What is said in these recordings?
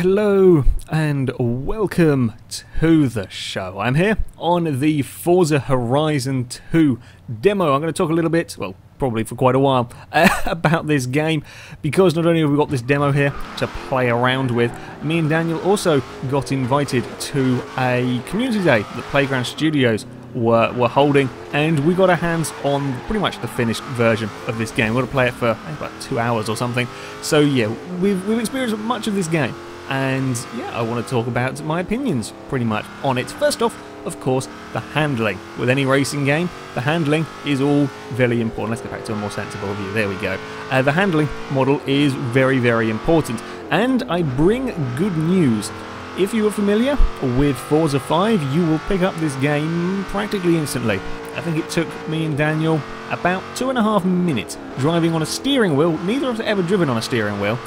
Hello and welcome to the show. I'm here on the Forza Horizon 2 demo. I'm going to talk a little bit, well, probably for quite a while, about this game, because not only have we got this demo here to play around with, me and Daniel also got invited to a community day that Playground Studios were holding, and we got our hands on pretty much the finished version of this game. We're going to play it for about 2 hours or something. So yeah, we've experienced much of this game, and yeah, I want to talk about my opinions pretty much on it. First off, of course, the handling. With any racing game, the handling is all very important. Let's get back to a more sensible view. There we go. The handling model is very, very important, and I bring good news. If you are familiar with Forza 5, you will pick up this game practically instantly. I think it took me and Daniel about 2.5 minutes driving on a steering wheel. Neither of us ever driven on a steering wheel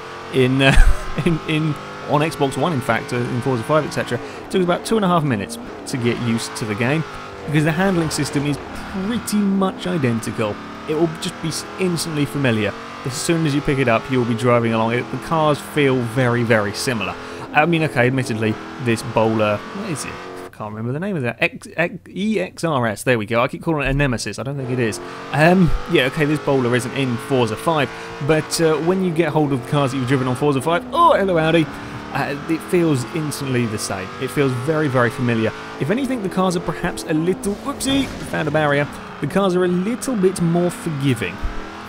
on Xbox One, in fact, in Forza 5, etc. It took us about 2.5 minutes to get used to the game, because the handling system is pretty much identical. It will just be instantly familiar. As soon as you pick it up, you'll be driving along it. The cars feel very, very similar. I mean, okay, admittedly, this bowler, what is it? I can't remember the name of that. EXRS, there we go. I keep calling it a Nemesis. I don't think it is. Yeah, okay, this bowler isn't in Forza 5, but when you get hold of the cars that you've driven on Forza 5, oh, hello, Audi, it feels instantly the same. It feels very, very familiar. If anything, the cars are perhaps a little, whoopsie, found a barrier. The cars are a little bit more forgiving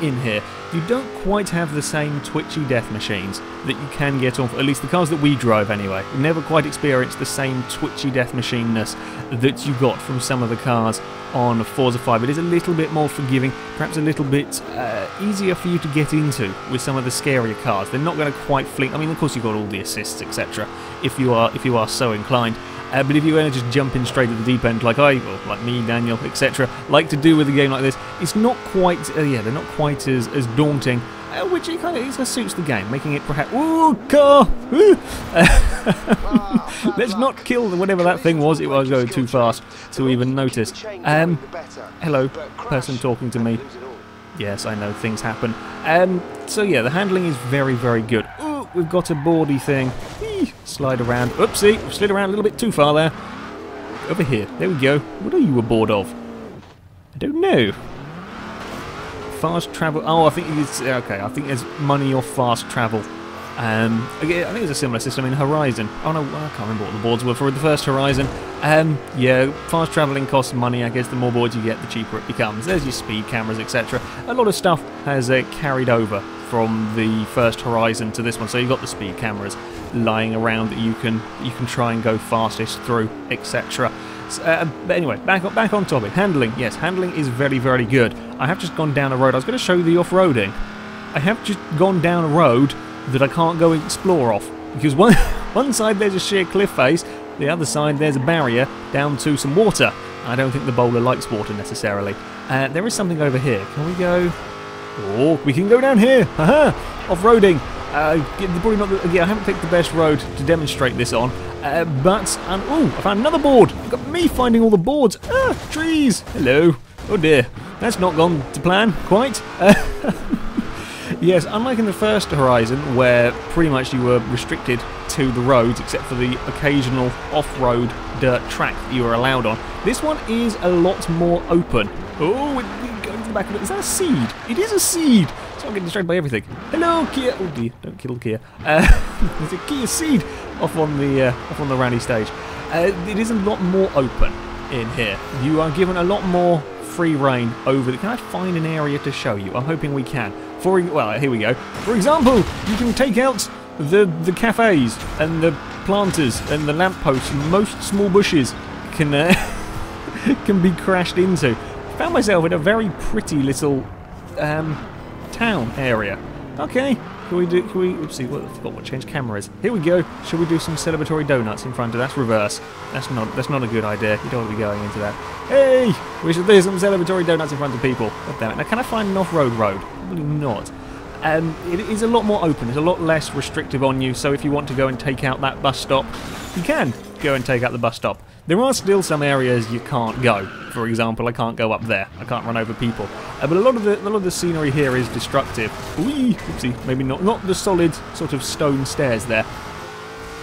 in here. You don't quite have the same twitchy death machines that you can get on, at least the cars that we drive anyway. You never quite experienced the same twitchy death machineness that you got from some of the cars on Forza 5. It is a little bit more forgiving, perhaps a little bit easier for you to get into with some of the scarier cars. They're not going to quite fling. I mean, of course you've got all the assists, etc. If you are so inclined. But if you're going to just jump in straight at the deep end, like like me, Daniel, etc., like to do with a game like this, it's not quite, yeah, they're not quite as daunting, which it kind of suits the game, making it perhaps, ooh, car, ooh. Let's not kill whatever that thing was. It was going too fast to even notice. Hello, person talking to me. Yes, I know, things happen. So yeah, the handling is very, very good. Ooh, we've got a boardy thing. Slide around. Oopsie, we've slid around a little bit too far there. Over here. There we go. What are you aboard of? I don't know. Fast travel. Oh, I think it's okay. I think there's money or fast travel. Again, I think it's a similar system in Horizon. Oh no, I can't remember what the boards were for the first Horizon. Yeah, fast traveling costs money. I guess the more boards you get, the cheaper it becomes. There's your speed cameras, etc. A lot of stuff has carried over from the first Horizon to this one. So you've got the speed cameras lying around that you can try and go fastest through, etc. But anyway, back on topic. Handling, yes, handling is very, very good. I have just gone down a road. I was going to show you the off-roading. I have just gone down a road that I can't go explore off, because one side there's a sheer cliff face, the other side there's a barrier down to some water. I don't think the bowler likes water necessarily. There is something over here. Can we go? Oh, we can go down here. Haha! Off-roading. Probably not. Yeah, I haven't picked the best road to demonstrate this on. But oh, I found another board. I've got me finding all the boards. Ah, trees. Hello. Oh dear, that's not gone to plan quite. Yes, unlike in the first Horizon, where pretty much you were restricted to the roads, except for the occasional off-road dirt track that you were allowed on, this one is a lot more open. Oh, we're going to the back of it. Is that a seed? It is a seed! So I'm getting distracted by everything. Hello, Kia! Oh dear, don't kill the Kia. There's a Kia seed off on the rally stage. It is a lot more open in here. You are given a lot more free reign over the... Can I find an area to show you? I'm hoping we can. Well, here we go. For example, you can take out the cafes and the planters and the lampposts, and most small bushes can can be crashed into. Found myself in a very pretty little town area. Okay, oopsie, I forgot what change camera is. Here we go. Shall we do some celebratory donuts in front of? That's reverse. That's not a good idea. You don't want to be going into that. Hey, we should do some celebratory donuts in front of people. God damn it. Now, can I find an off-road road? Probably not. It is a lot more open. It's a lot less restrictive on you. So if you want to go and take out that bus stop, you can go and take out the bus stop. There are still some areas you can't go. For example, I can't go up there. I can't run over people. But a lot of the scenery here is destructive. Whee! Oopsie, maybe not the solid sort of stone stairs there.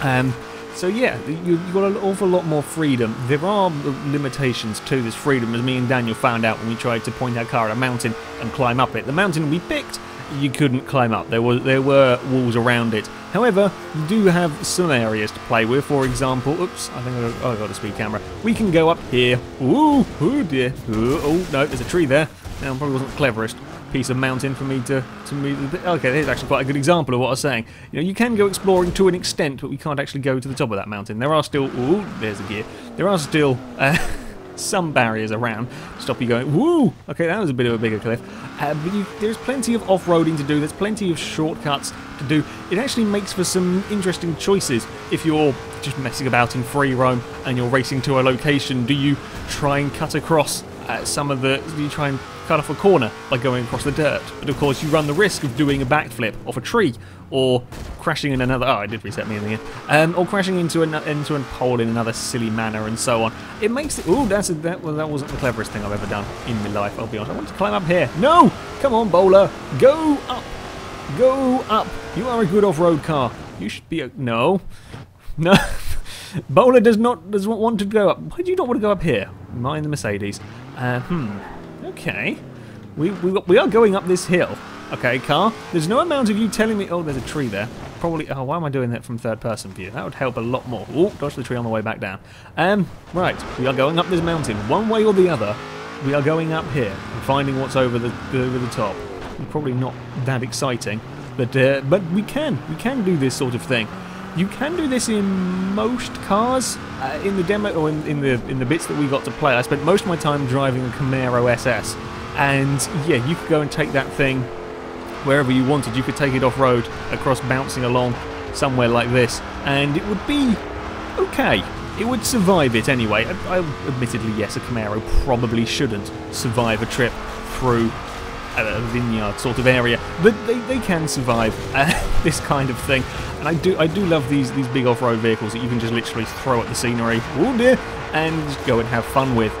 So yeah, you've got an awful lot more freedom. There are limitations to this freedom, as me and Daniel found out when we tried to point our car at a mountain and climb up it. The mountain we picked, you couldn't climb up. There were walls around it. However, you do have some areas to play with. For example, oops, I think I got a speed camera. We can go up here. Ooh, oh dear. Ooh, oh no, there's a tree there. Now, probably wasn't the cleverest piece of mountain for me to move. Okay, here's actually quite a good example of what I was saying. You know, you can go exploring to an extent, but we can't actually go to the top of that mountain. There are still, ooh, there's the gear. There are still some barriers around to stop you going, woo! Okay, that was a bit of a bigger cliff. But there's plenty of off-roading to do. There's plenty of shortcuts to do. It actually makes for some interesting choices. If you're just messing about in free roam and you're racing to a location, do you try and cut across do you try and cut off a corner by going across the dirt? But of course you run the risk of doing a backflip off a tree, or crashing in another, oh, it did reset me in the end, or crashing into a pole in another silly manner, and so on. It makes it, ooh, that wasn't the cleverest thing I've ever done in my life, I'll be honest. I want to climb up here. No! Come on, bowler! Go up! Go up! You are a good off-road car. You should be a, no. No. Bowler doesn't want to go up. Why do you not want to go up here? Mind the Mercedes. Okay. We are going up this hill. Okay, car. There's no amount of you telling me... Oh, there's a tree there. Probably... Oh, why am I doing that from third-person view? That would help a lot more. Oh, dodge the tree on the way back down. Right. We are going up this mountain. One way or the other, we are going up here and finding what's over the top. Probably not that exciting, but we can do this sort of thing. You can do this in most cars. In the demo, or in the bits that we got to play, I spent most of my time driving a Camaro SS, and yeah, you could go and take that thing wherever you wanted. You could take it off-road, across, bouncing along somewhere like this, and it would be okay. It would survive it anyway. Admittedly, yes, a Camaro probably shouldn't survive a trip through a vineyard sort of area, but they can survive this kind of thing. And I do love these big off-road vehicles that you can just literally throw at the scenery, oh dear, and just go and have fun with.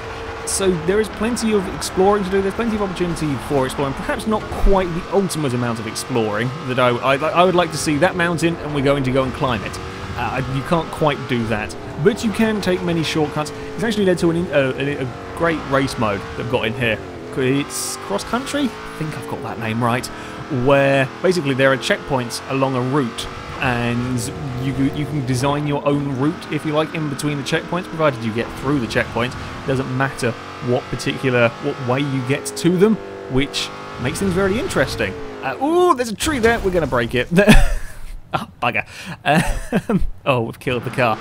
So there is plenty of exploring to do. There's plenty of opportunity for exploring. Perhaps not quite the ultimate amount of exploring that I would like to see that mountain, and we're going to go and climb it. You can't quite do that, but you can take many shortcuts. It's actually led to a great race mode they've got in here. It's cross-country, I think I've got that name right, where basically there are checkpoints along a route, and you can design your own route, if you like, in between the checkpoints, provided you get through the checkpoints. It doesn't matter what way you get to them, which makes things very interesting. Ooh, there's a tree there, we're going to break it. Oh, bugger. Oh, we've killed the car.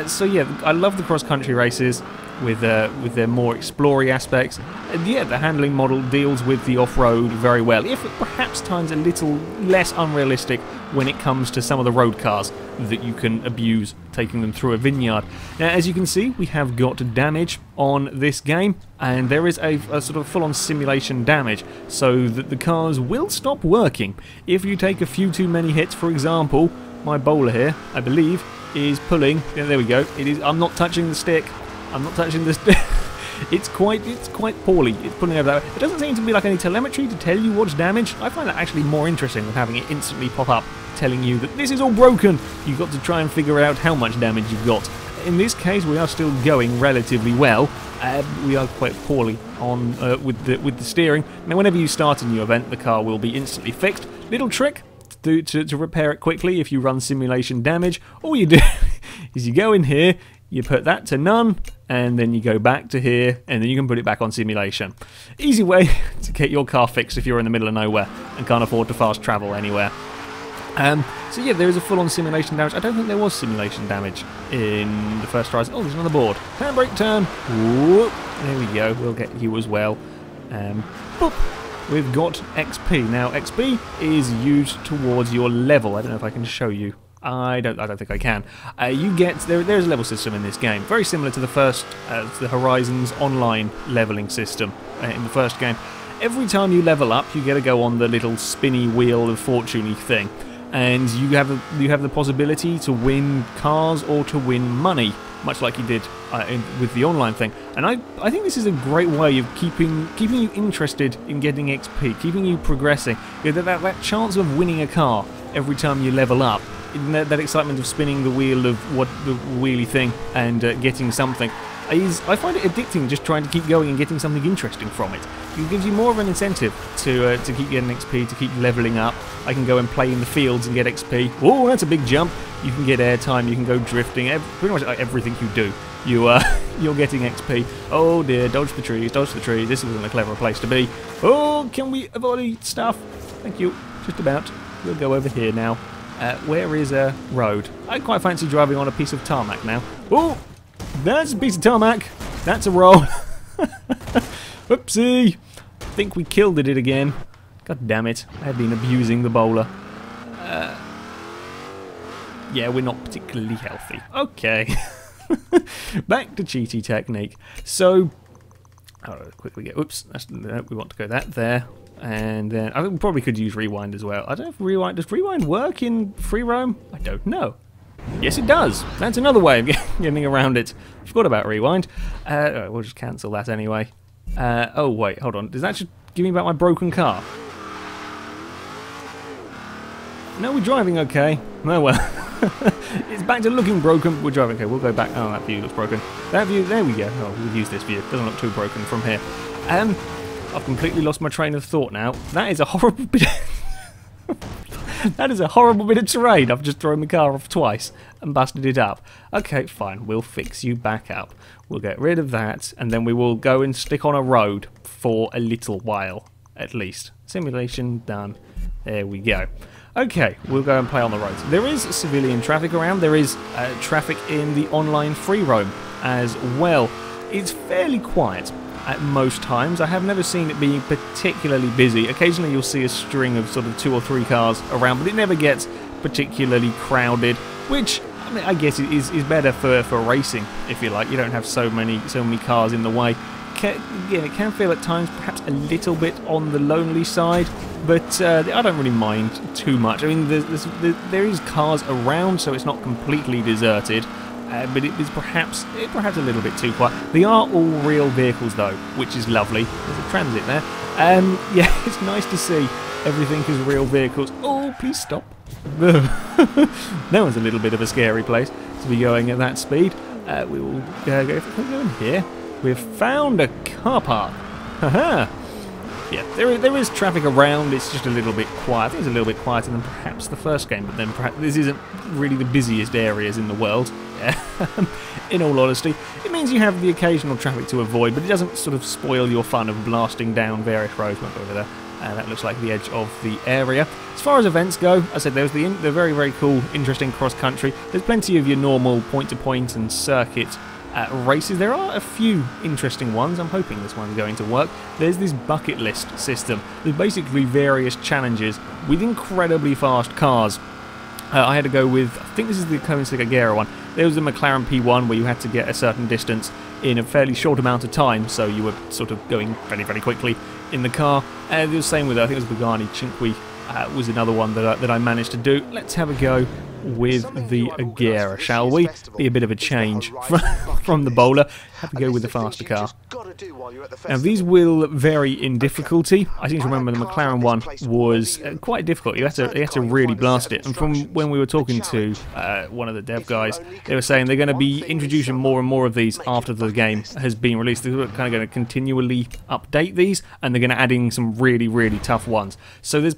So yeah, I love the cross-country races with their more exploring aspects. And yeah, the handling model deals with the off-road very well, if perhaps times a little less unrealistic when it comes to some of the road cars that you can abuse taking them through a vineyard. Now, as you can see, we have got damage on this game, and there is a sort of full-on simulation damage, so that the cars will stop working if you take a few too many hits. For example, my bowler here, I believe, is pulling. Yeah, there we go. It is. I'm not touching the stick. I'm not touching the stick. It's quite poorly. It's pulling over that way. It doesn't seem to be like any telemetry to tell you what's damaged. I find that actually more interesting than having it instantly pop up telling you that this is all broken. You've got to try and figure out how much damage you've got. In this case, we are still going relatively well. We are quite poorly on with the steering. Now, whenever you start a new event, the car will be instantly fixed. Little trick to repair it quickly if you run simulation damage. All you do is you go in here, you put that to none, and then you go back to here, and then you can put it back on simulation. Easy way to get your car fixed if you're in the middle of nowhere and can't afford to fast travel anywhere. So yeah, there is a full-on simulation damage. I don't think there was simulation damage in the first tries. Oh, there's another board. Handbrake turn. Whoop. There we go. We'll get you as well. Boop. We've got XP. Now, XP is used towards your level. I don't know if I can show you. I don't think I can. You get there's a level system in this game, very similar to the first, the Horizons Online leveling system in the first game. Every time you level up, you get to go on the little spinny wheel of fortune-y thing, and you have the possibility to win cars or to win money, much like you did with the online thing. And I think this is a great way of keeping you interested in getting XP, keeping you progressing. That chance of winning a car every time you level up that excitement of spinning the wheel of what the wheelie thing and getting something. I find it addicting just trying to keep going and getting something interesting from it. It gives you more of an incentive to keep getting XP, to keep leveling up. I can go and play in the fields and get XP. Oh, that's a big jump. You can get airtime, you can go drifting, pretty much everything you do. You're getting XP. Oh dear, dodge the trees, dodge the trees. This wasn't a clever place to be. Oh, can we avoid stuff? Thank you. Just about. We'll go over here now. Where is a road? I quite fancy driving on a piece of tarmac now. Oh, that's a piece of tarmac. That's a roll. Whoopsie. I think we killed it again. God damn it. I have been abusing the bowler. Yeah, we're not particularly healthy. Okay. Back to cheaty technique. So, quickly get. Oops, we want to go that there, and then I probably could use rewind as well. I don't know if rewind does rewind work in free roam. I don't know. Yes, it does. That's another way of getting around it. Forgot about rewind. We'll just cancel that anyway. Oh wait, hold on. Does that just give me back my broken car? No, we're driving okay. Oh well. It's back to looking broken. We're driving okay. We'll go back. Oh, that view looks broken. That view, there we go. Oh, we'll use this view. It doesn't look too broken from here. I've completely lost my train of thought now. That is a horrible bit. That is a horrible bit of terrain. I've just thrown the car off twice and busted it up. Okay, fine. We'll fix you back up. We'll get rid of that, and then we will go and stick on a road for a little while, at least. Simulation done. There we go. Okay, we'll go and play on the roads. There is civilian traffic around. There is traffic in the online free roam as well. It's fairly quiet at most times. I have never seen it being particularly busy. Occasionally you'll see a string of sort of 2 or 3 cars around, but it never gets particularly crowded, which I mean, I guess it is better for racing, if you like. You don't have so many cars in the way. Again, it can feel at times perhaps a little bit on the lonely side, but I don't really mind too much. I mean, there is cars around, so it's not completely deserted. But it is perhaps a little bit too quiet. They are all real vehicles though, which is lovely. There's a transit there. Yeah, it's nice to see everything is real vehicles. Oh, please stop. That was a little bit of a scary place to be going at that speed. We will go in here. We've found a car park. Haha. Yeah, there is traffic around. It's just a little bit quiet. I think it's a little bit quieter than perhaps the first game, but then perhaps this isn't really the busiest areas in the world. In all honesty, it means you have the occasional traffic to avoid, but it doesn't sort of spoil your fun of blasting down various roads. Won't go over there. That looks like the edge of the area. As far as events go, I said there's the very, very cool, interesting cross-country. There's plenty of your normal point-to-point and circuit races. There are a few interesting ones. I'm hoping this one's going to work. There's this bucket list system. There's basically various challenges with incredibly fast cars. I had to go with, I think this is the Agera one. There was the McLaren P1 where you had to get a certain distance in a fairly short amount of time, so you were sort of going very, very quickly in the car. And it was the same with, I think it was Pagani Cinque was another one that I managed to do. Let's have a go with the Agera, shall we? Be a bit of a change from the bowler. Have to go with the faster car. Now these will vary in difficulty. I seem to remember the McLaren one was quite difficult. You had to really blast it. And from when we were talking to one of the dev guys, they were saying they're going to be introducing more and more of these after the game has been released. They're kind of going to continually update these, and they're going to add in some really, really tough ones. So there's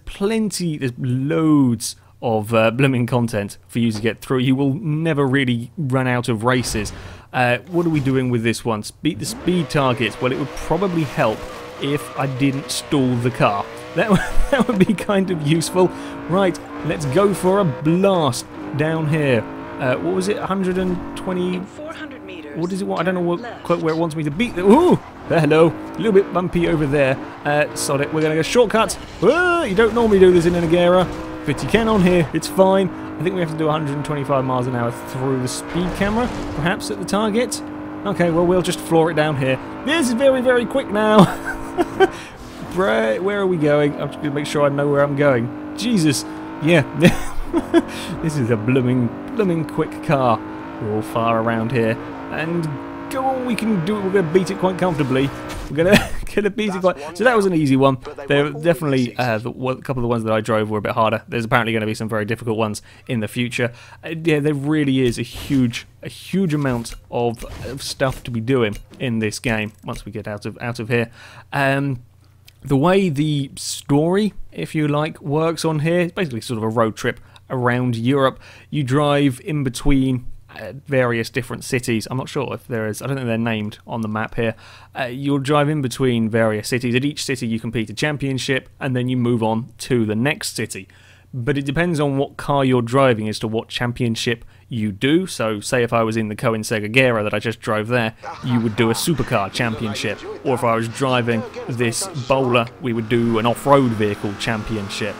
loads of blooming content for you to get through. You will never really run out of races. What are we doing with this one? The speed target. Well, it would probably help if I didn't stall the car. That would be kind of useful. Right, let's go for a blast down here. What was it? 120? 400 meters. What is it? I don't know quite where it wants me to be. Ooh! Hello. A little bit bumpy over there. Sod it. We're going to go shortcuts. You don't normally do this in an Agera, but you can on here. It's fine. I think we have to do 125 miles an hour through the speed camera, perhaps at the target. Okay, well, we'll just floor it down here. This is very, very quick now. Right, where are we going? I'm just going to make sure I know where I'm going. Jesus. Yeah. This is a blooming quick car. We're all far around here. And go on, we can do it. We're going to beat it quite comfortably. We're going to Killer Beezy fight. So that was an easy one. There definitely a couple of the ones that I drove were a bit harder. There's apparently going to be some very difficult ones in the future. Yeah, there really is a huge amount of stuff to be doing in this game once we get out of here. The way the story, if you like, works on here, it's basically sort of a road trip around Europe. You drive in between various different cities. I'm not sure if there is, I don't think they're named on the map here. You'll drive in between various cities. At each city you compete a championship and then you move on to the next city. But it depends on what car you're driving as to what championship you do. So say if I was in the Koenigsegg Agera that I just drove there, you would do a supercar championship. Or if I was driving this bowler, we would do an off-road vehicle championship.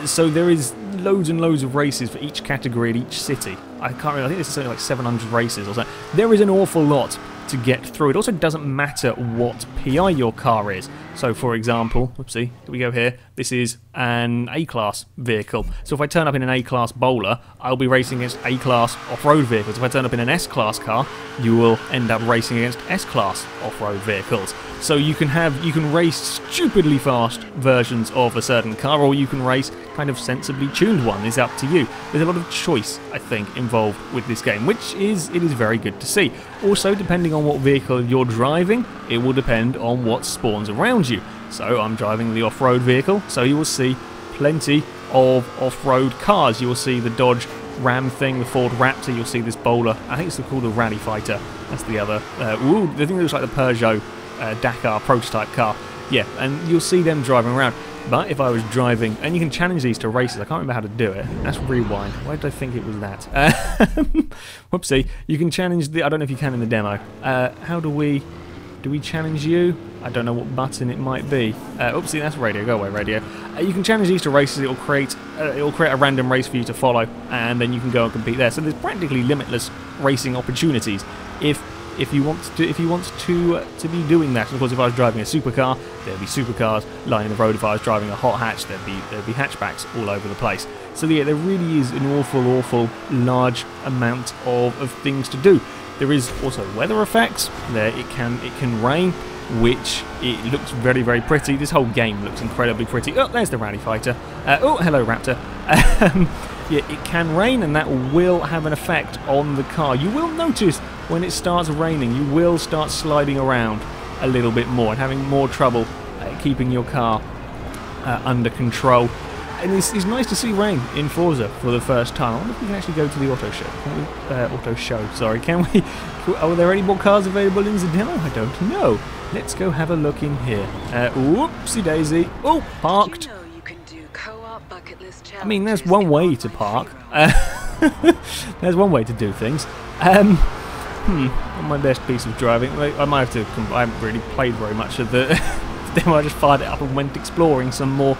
So there is loads and loads of races for each category at each city. I can't remember, I think this is something like 700 races or so. There is an awful lot to get through. It also doesn't matter what PI your car is. So for example, whoopsie, here we go here, this is an A-class vehicle. So if I turn up in an A-class bowler, I'll be racing against A-class off-road vehicles. If I turn up in an S-class car, you will end up racing against S-class off-road vehicles. So you can race stupidly fast versions of a certain car, or you can race kind of sensibly tuned one. It's up to you. There's a lot of choice, I think, involved with this game, which is very good to see. Also, depending on what vehicle you're driving, it will depend on what spawns around you. So I'm driving the off-road vehicle, so you will see plenty of off-road cars. You will see the Dodge Ram thing, the Ford Raptor, you'll see this bowler, I think it's called a Rally Fighter, that's the other, the thing that looks like the Peugeot Dakar prototype car, yeah, and you'll see them driving around. But if I was driving, and you can challenge these to races, I can't remember how to do it. That's rewind. Why did I think it was that? Whoopsie. You can challenge I don't know if you can in the demo. How do we challenge you? I don't know what button it might be. Oopsie, that's radio. Go away, radio. You can challenge these to races. It will create a random race for you to follow, and then you can go and compete there. So there's practically limitless racing opportunities if you want to be doing that. Of course, if I was driving a supercar, there'd be supercars lining the road. If I was driving a hot hatch, there'd be hatchbacks all over the place. So yeah, there really is an awful large amount of things to do. There is also weather effects. There it can rain, which it looks very pretty. This whole game looks incredibly pretty. Oh, there's the Rally Fighter. Oh, hello Raptor. Yeah, it can rain, and that will have an effect on the car. You will notice when it starts raining, you will start sliding around a little bit more and having more trouble keeping your car under control. And it's nice to see rain in Forza for the first time. I wonder if we can actually go to the auto show. Can we? Are there any more cars available in the demo? I don't know. Let's go have a look in here. Whoopsie daisy. Oh, parked. I mean, there's one way to park. There's one way to do things. Not my best piece of driving. I might have to. I haven't really played very much of the demo. I just fired it up and went exploring some more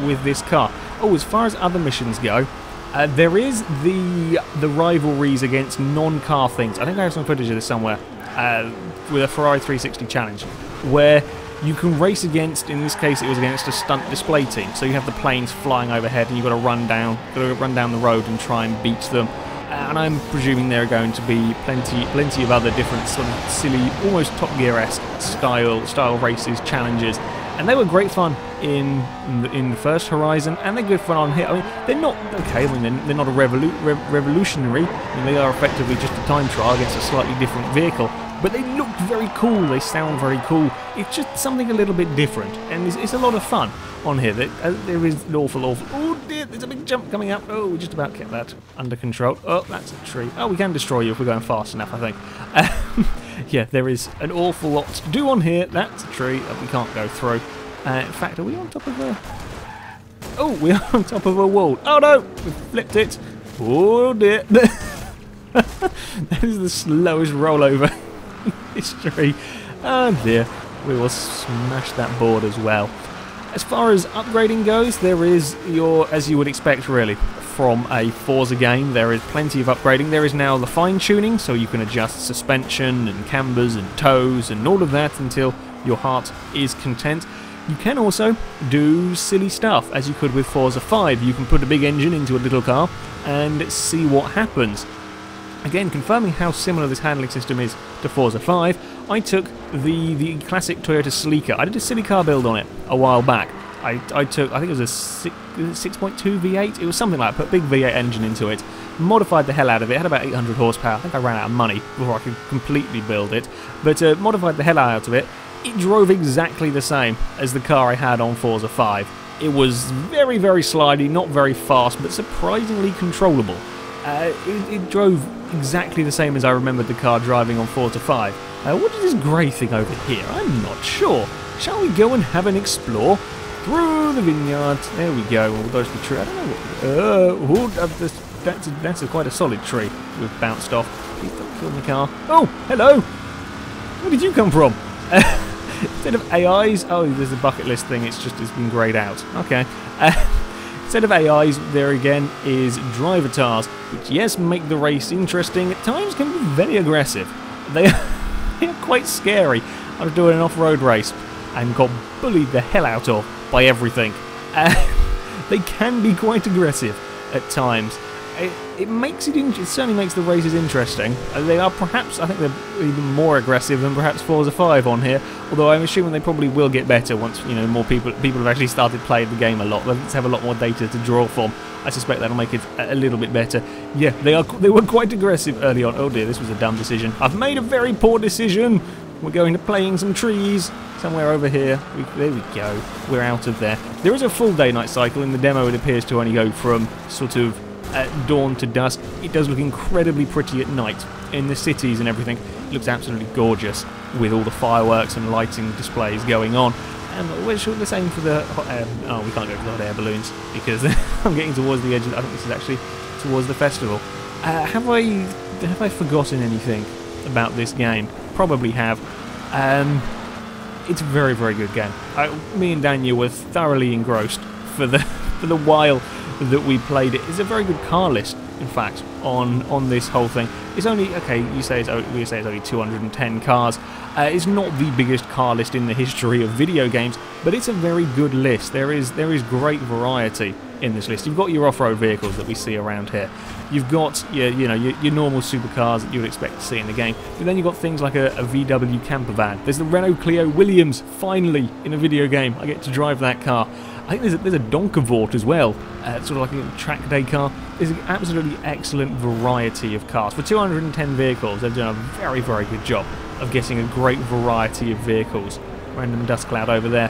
with this car. Oh, as far as other missions go, there is the rivalries against non-car things. I think I have some footage of this somewhere with a Ferrari 360 challenge, where you can race against, in this case it was against a stunt display team. So you have the planes flying overhead and you've got to run down the road and try and beat them. And I'm presuming there are going to be plenty of other different sort of silly, almost Top Gear-esque style races, challenges. And they were great fun in the first Horizon, and they're good fun on here. I mean, they're not okay. I mean, they're not a revolutionary. I mean, they are effectively just a time trial against a slightly different vehicle. But they look very cool. They sound very cool. It's just something a little bit different, and it's a lot of fun on here. There is an awful. Oh dear! There's a big jump coming up. Oh, we just about kept that under control. Oh, that's a tree. Oh, we can destroy you if we're going fast enough, I think. Yeah, there is an awful lot to do on here. That's a tree that we can't go through. In fact, are we on top of a... Oh, we are on top of a wall. Oh no! We flipped it. Oh dear. That is the slowest rollover in history. Oh dear. We will smash that board as well. As far as upgrading goes, there is as you would expect really, from a Forza game, there is plenty of upgrading. There is now the fine-tuning, so you can adjust suspension and cambers and toes and all of that until your heart is content. You can also do silly stuff, as you could with Forza 5. You can put a big engine into a little car and see what happens. Again, confirming how similar this handling system is to Forza 5, I took the classic Toyota Celica. I did a silly car build on it a while back. I took, I think it was a 6.2 V8, it was something like that, put a big V8 engine into it, modified the hell out of it, had about 800 horsepower, I think I ran out of money before I could completely build it, but modified the hell out of it. It drove exactly the same as the car I had on Forza 5. It was very, very slidey, not very fast, but surprisingly controllable. It drove exactly the same as I remembered the car driving on Forza 5. What is this grey thing over here? I'm not sure. Shall we go and have an explore? Through the vineyard. There we go. We'll dodge the tree. I don't know what... that's quite a solid tree we've bounced off. Please don't kill the car. Oh, hello! Where did you come from? Instead of AIs... Oh, there's a bucket list thing. It's been greyed out. Okay. Instead of AIs, there again is driver tars, which, yes, make the race interesting. At times can be very aggressive. They are quite scary. I was doing an off-road race and got bullied the hell out of by everything. They can be quite aggressive at times. It makes it certainly makes the races interesting. They are perhaps, I think they're even more aggressive than perhaps Forza 5 on here, although I'm assuming they probably will get better once, you know, more people have actually started playing the game a lot. Let's have a lot more data to draw from. I suspect that'll make it a little bit better. Yeah, they were quite aggressive early on. Oh dear, this was a dumb decision. I've made a very poor decision. We're going to playing some trees somewhere over here. There we go. We're out of there. There is a full day-night cycle. In the demo, it appears to only go from sort of dawn to dusk. It does look incredibly pretty at night in the cities and everything. It looks absolutely gorgeous with all the fireworks and lighting displays going on. And we're sure the same for the hot air. Oh, we can't go for the hot air balloons because I'm getting towards the edge of. I think this is actually towards the festival. Have I forgotten anything about this game? Probably have. It's a very, very good game. Me and Daniel were thoroughly engrossed for the while that we played it. It's a very good car list, in fact, on this whole thing. It's only, okay, we say it's only 210 cars. It's not the biggest car list in the history of video games, but it's a very good list. There is great variety in this list. You've got your off-road vehicles that we see around here. You've got your normal supercars that you would expect to see in the game, but then you've got things like a VW camper van. There's the Renault Clio Williams, finally, in a video game. I get to drive that car. I think there's a Donkervort as well, sort of like a track day car. There's an absolutely excellent variety of cars. For 210 vehicles, they've done a very, very good job of getting a great variety of vehicles. Random dust cloud over there.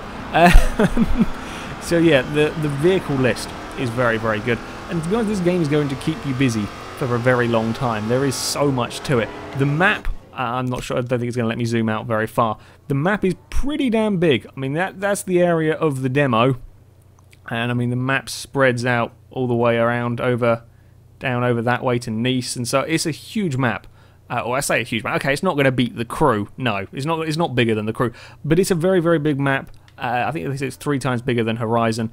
So yeah, the vehicle list is very, very good. And to be honest, this game is going to keep you busy for a very long time. There is so much to it. The map, I'm not sure, I don't think it's going to let me zoom out very far. The map is pretty damn big. I mean, that's the area of the demo. And I mean, the map spreads out all the way around down over that way to Nice, and so it's a huge map. Or I say a huge map. Okay, it's not going to beat the Crew. No, it's not bigger than the Crew, but it's a very, very big map. I think it's 3 times bigger than Horizon.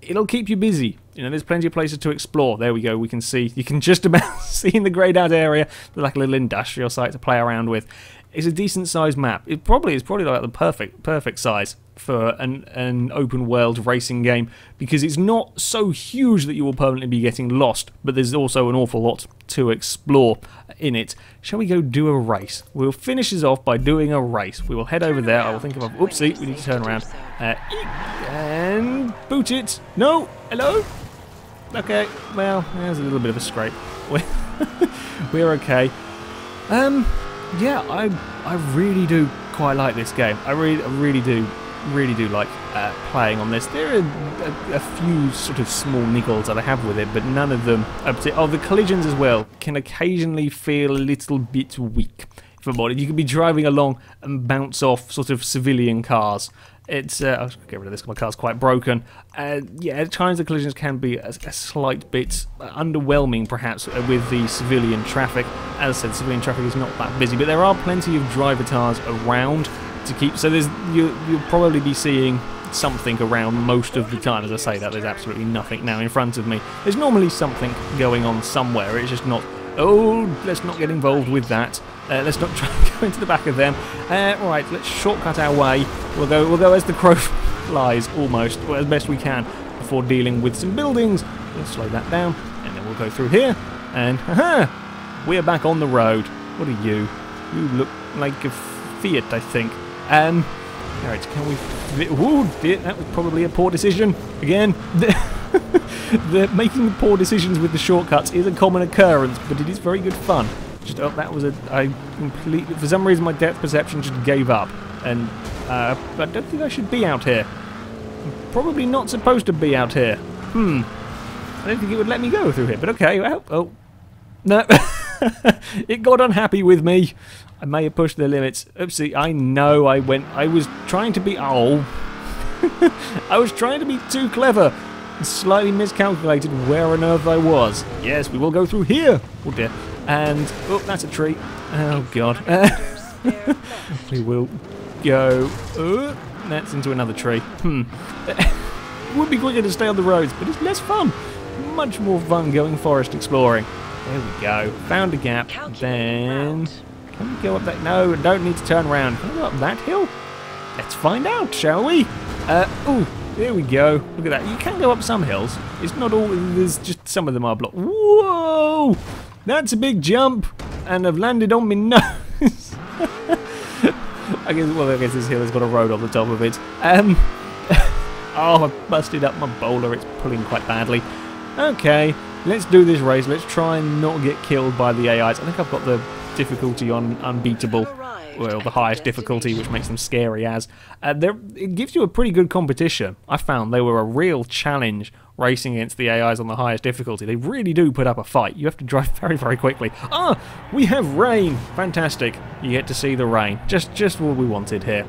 It'll keep you busy. You know, there's plenty of places to explore. There we go. We can see. You can just about see in the greyed out area. There's like a little industrial site to play around with. It's a decent sized map. It's probably like the perfect size for an open world racing game, because it's not so huge that you will permanently be getting lost, but there's also an awful lot to explore in it. Shall we go do a race? We'll finish this off by doing a race. We will head over there. I will think of a... Oopsie, we need to turn around. And boot it. No, hello? Okay, well, there's a little bit of a scrape. We're okay. Yeah, I really do quite like this game. I really do like playing on this. There are a few sort of small niggles that I have with it, but none of them are particular. Oh, the collisions as well can occasionally feel a little bit weak. If I'm honest, you can be driving along and bounce off sort of civilian cars. It's I'll get rid of this. My car's quite broken. Yeah, at times the collisions can be a slight bit underwhelming, perhaps, with the civilian traffic. As I said, civilian traffic is not that busy, but there are plenty of driver tars around to keep. So you'll probably be seeing something around most of the time. As I say that, there's absolutely nothing now in front of me. There's normally something going on somewhere. It's just not. Oh, let's not get involved with that. Let's not try to go into the back of them. Right, let's shortcut our way. We'll go as the crow flies, almost, or as best we can, before dealing with some buildings. Let's slow that down, and then we'll go through here. And haha, we're back on the road. What are you? You look like a Fiat, I think. Alright, can we... Ooh, dear, that was probably a poor decision. Again, making poor decisions with the shortcuts is a common occurrence, but it is very good fun. Just, oh, that was I completely... For some reason, my depth perception just gave up. And I don't think I should be out here. I'm probably not supposed to be out here. I don't think it would let me go through here, but okay. Well, oh. No. It got unhappy with me. I may have pushed the limits. Oopsie, I know I was trying to be... Oh. I was trying to be too clever. Slightly miscalculated where on earth I was. Yes, we will go through here. Oh dear. And, oh, that's a tree. Oh god. We will go... that's into another tree. It would be quicker to stay on the roads, but it's less fun. Much more fun going forest exploring. There we go. Found a gap. Then... Can we go up that? No, don't need to turn around. Can we go up that hill? Let's find out, shall we? Ooh, there we go. Look at that. You can go up some hills. It's not all... There's just some of them are blocked. Whoa! That's a big jump. And I've landed on my nose. I guess this hill has got a road on the top of it. Oh, I've busted up my bowler. It's pulling quite badly. Okay, let's do this race. Let's try and not get killed by the AIs. I think I've got the difficulty on unbeatable. Well, the highest difficulty, which makes them scary as. It gives you a pretty good competition. I found they were a real challenge racing against the AIs on the highest difficulty. They really do put up a fight. You have to drive very, very quickly. Ah, we have rain. Fantastic. You get to see the rain. Just what we wanted here.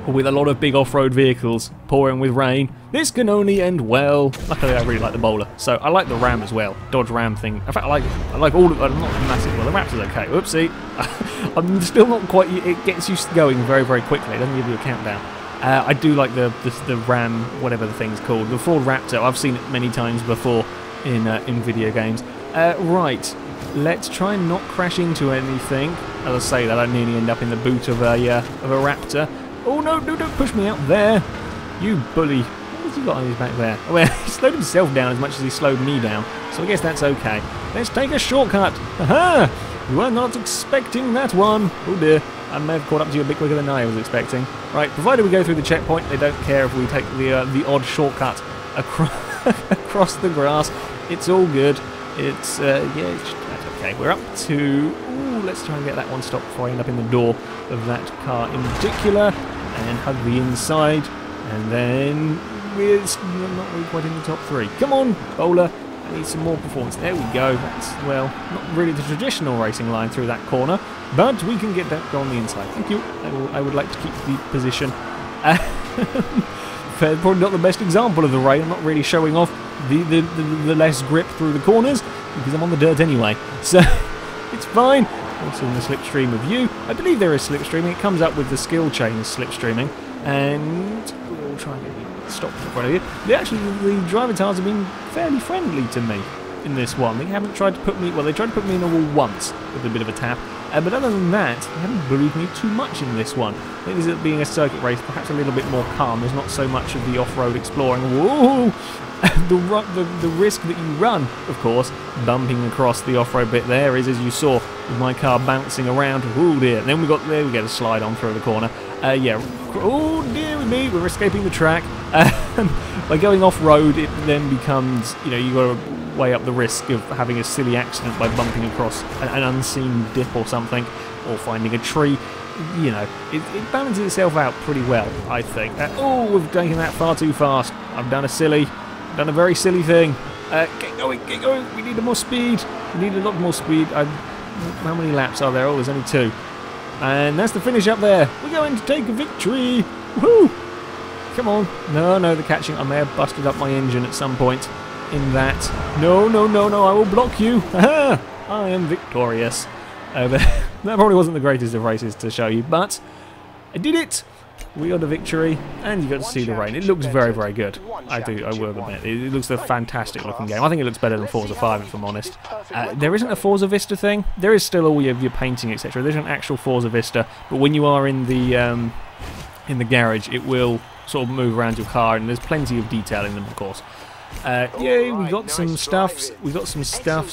With a lot of big off-road vehicles pouring with rain, this can only end well. Luckily, I really like the bowler, so I like the Ram as well. Dodge Ram thing. In fact, I like all of them. Not massive. Well, the Raptor's okay. Oopsie. I'm still not quite. It gets you going very, very quickly. It doesn't give you a countdown. I do like the Ram, whatever the thing's called, the Ford Raptor. I've seen it many times before in video games. Right. Let's try and not crash into anything. As I say that, I nearly end up in the boot of a Raptor. Oh no, don't push me out there. You bully. What has he got on his back there? Oh, well, he slowed himself down as much as he slowed me down. So I guess that's okay. Let's take a shortcut. Aha! You were not expecting that one. Oh dear. I may have caught up to you a bit quicker than I was expecting. Right, provided we go through the checkpoint, they don't care if we take the odd shortcut across the grass. It's all good. It's, that's okay. We're up to... Ooh, let's try and get that one stopped before I end up in the door of that car in particular. And hug the inside, and then we're not really quite in the top three. Come on, bowler, I need some more performance. There we go. That's, well, not really the traditional racing line through that corner, but we can get that on the inside. Thank you. I would like to keep the position. Probably not the best example of the rain. I'm not really showing off the less grip through the corners, because I'm on the dirt anyway. So, it's fine. Also in the slipstream of you. I believe there is slipstreaming. It comes up with the skill chain slipstreaming. And we'll try and get you stopped in front of you. The driver tires have been fairly friendly to me in this one. They haven't tried to put me... Well, they tried to put me in a wall once with a bit of a tap. But other than that, they haven't bullied me too much in this one. I think this is being a circuit race, perhaps a little bit more calm. There's not so much of the off-road exploring. Whoa! The risk that you run, of course, bumping across the off-road bit there is, as you saw, with my car bouncing around. Oh dear! And then we get a slide on through the corner. Yeah. Oh dear me, we're escaping the track. By going off-road, it then becomes, you got to weigh up the risk of having a silly accident by bumping across an unseen dip or something, or finding a tree. It balances itself out pretty well, I think. Oh, we've taken that far too fast. I've done a very silly thing. Get going. We need more speed. We need a lot more speed. How many laps are there? Oh, there's only 2. And that's the finish up there. We're going to take a victory. Woohoo! Come on. No, the catching. I may have busted up my engine at some point in that. No, I will block you. Aha! I am victorious. That probably wasn't the greatest of races to show you, but I did it. We got a victory, and you got to see the rain. It looks very, very good. I will admit. It looks a fantastic looking game. I think it looks better than Forza 5, if I'm honest. There isn't a Forza Vista thing. There is still all your painting, etc. There's an actual Forza Vista, but when you are in the garage, it will sort of move around your car, and there's plenty of detail in them, of course. Yay, we got some stuffs.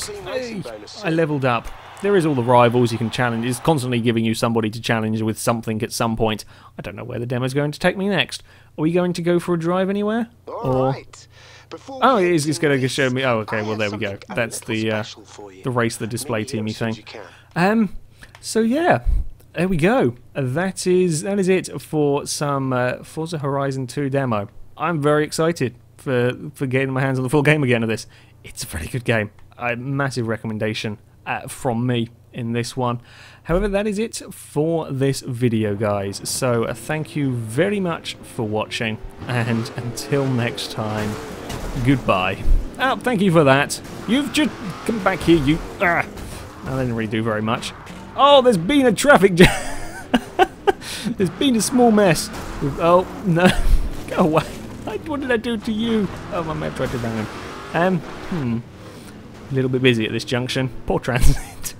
Hey, I leveled up. there is all the rivals you can challenge. It's constantly giving you somebody to challenge with something at some point. I don't know where the demo's going to take me next. Are we going to go for a drive anywhere? Alright. Oh, it's going to show me. Oh, okay. Well, there we go. That's the race the display teamy thing. So yeah, there we go. That is it for some Forza Horizon 2 demo. I'm very excited for getting my hands on the full game again of this. It's a very good game. A massive recommendation from me in this one. However, that is it for this video, guys. So thank you very much for watching, and until next time, goodbye. Oh, thank you for that. You've just come back here, you... No, they didn't really do very much. Oh, there's been a traffic jam. There's been a small mess. Oh, no. Go away. What did I do to you? Oh, I may have tried to bang him. A little bit busy at this junction. Poor transit.